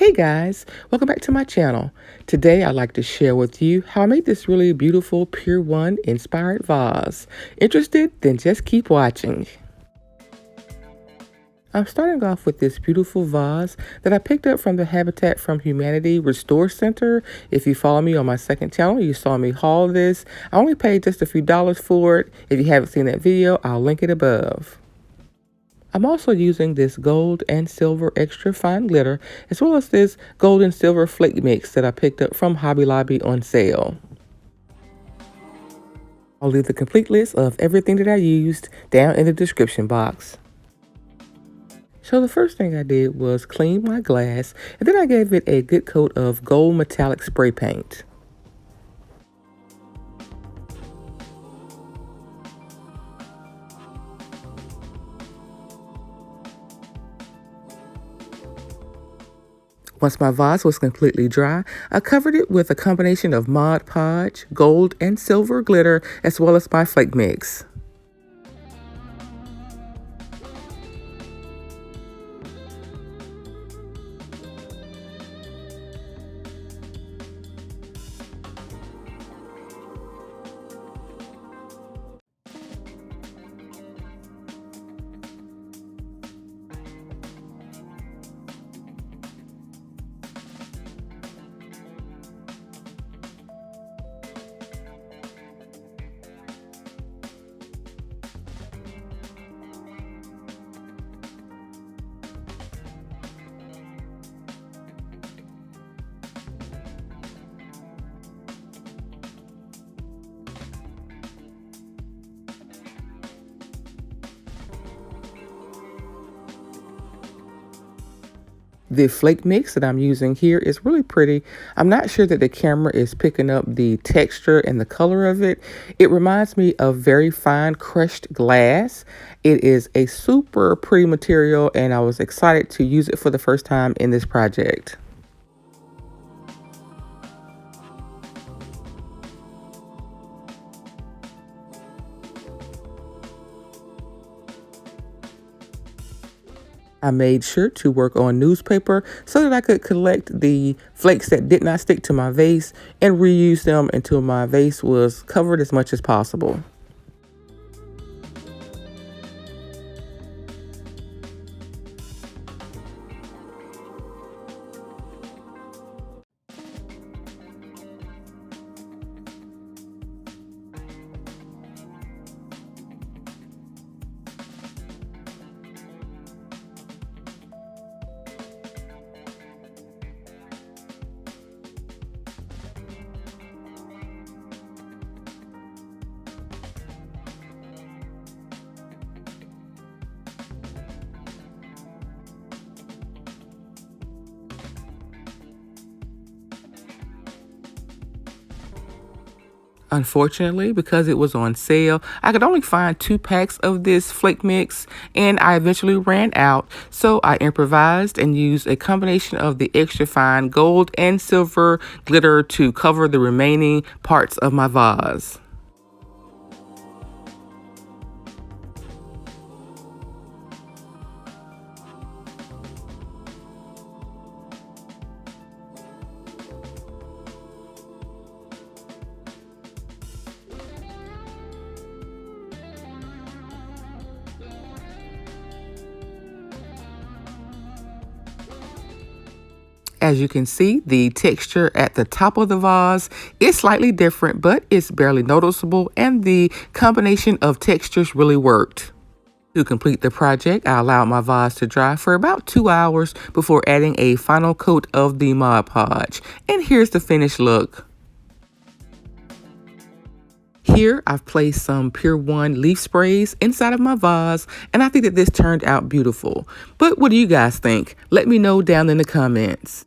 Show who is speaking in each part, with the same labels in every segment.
Speaker 1: Hey guys, welcome back to my channel. Today I'd like to share with you how I made this really beautiful Pier 1 inspired vase. Interested? Then just keep watching. I'm starting off with this beautiful vase that I picked up from the Habitat from Humanity Restore Center. If you follow me on my second channel, you saw me haul this. I only paid just a few dollars for it. If you haven't seen that video, I'll link it above. I'm also using this gold and silver extra fine glitter, as well as this gold and silver flake mix that I picked up from Hobby Lobby on sale. I'll leave the complete list of everything that I used down in the description box. So the first thing I did was clean my glass, and then I gave it a good coat of gold metallic spray paint. Once my vase was completely dry, I covered it with a combination of Mod Podge, gold and silver glitter, as well as my flake mix. The flake mix that I'm using here is really pretty. I'm not sure that the camera is picking up the texture and the color of it. It reminds me of very fine crushed glass. It is a super pretty material, and I was excited to use it for the first time in this project. I made sure to work on newspaper so that I could collect the flakes that did not stick to my vase and reuse them until my vase was covered as much as possible. Unfortunately, because it was on sale, I could only find 2 packs of this flake mix, and I eventually ran out. So I improvised and used a combination of the extra fine gold and silver glitter to cover the remaining parts of my vase. As you can see, the texture at the top of the vase is slightly different, but it's barely noticeable, and the combination of textures really worked. To complete the project, I allowed my vase to dry for about 2 hours before adding a final coat of the Mod Podge. And here's the finished look. Here, I've placed some Pier 1 leaf sprays inside of my vase, and I think that this turned out beautiful. But what do you guys think? Let me know down in the comments.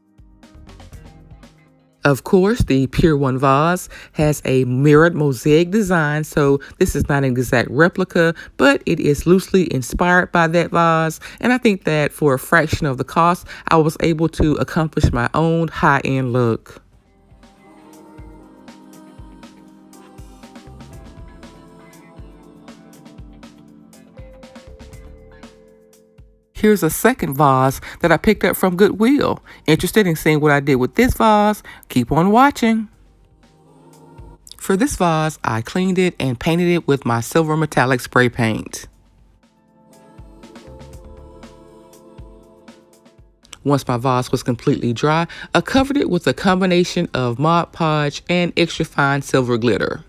Speaker 1: Of course, the Pier 1 vase has a mirrored mosaic design, so this is not an exact replica, but it is loosely inspired by that vase, and I think that for a fraction of the cost, I was able to accomplish my own high-end look. Here's a second vase that I picked up from Goodwill. Interested in seeing what I did with this vase? Keep on watching. For this vase, I cleaned it and painted it with my silver metallic spray paint. Once my vase was completely dry, I covered it with a combination of Mod Podge and extra fine silver glitter.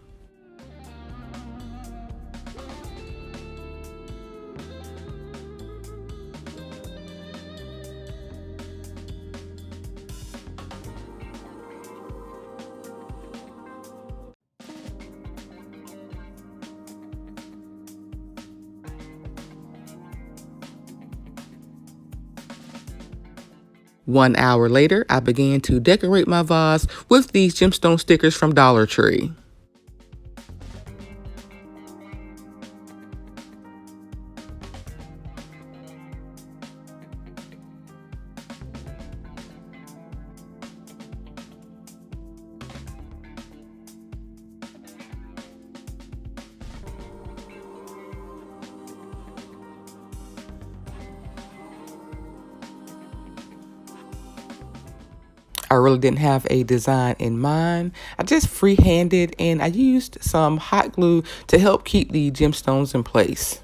Speaker 1: One hour later, I began to decorate my vase with these gemstone stickers from Dollar Tree. I really didn't have a design in mind. I just freehanded and I used some hot glue to help keep the gemstones in place.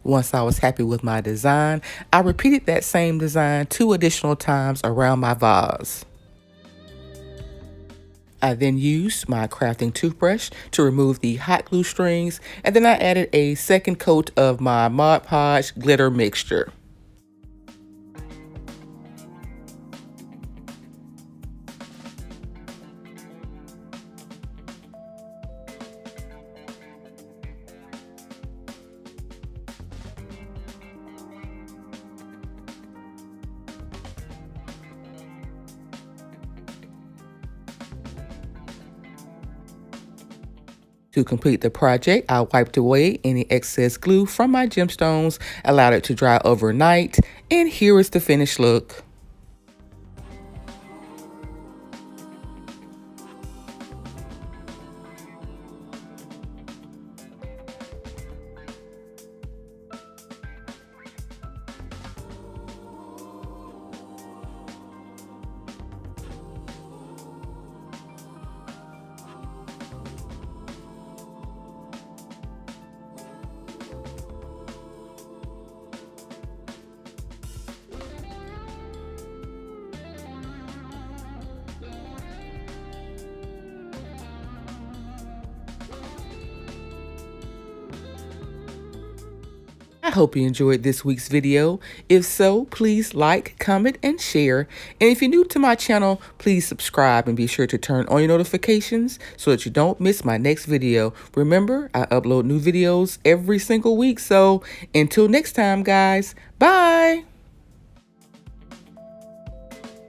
Speaker 1: Once I was happy with my design, I repeated that same design 2 additional times around my vase. I then used my crafting toothbrush to remove the hot glue strings, and then I added a second coat of my Mod Podge glitter mixture. To complete the project, I wiped away any excess glue from my gemstones, allowed it to dry overnight, and here is the finished look. I hope you enjoyed this week's video. If so, please like, comment, and share. And if you're new to my channel, please subscribe and be sure to turn on your notifications so that you don't miss my next video. Remember, I upload new videos every single week. So until next time, guys, bye.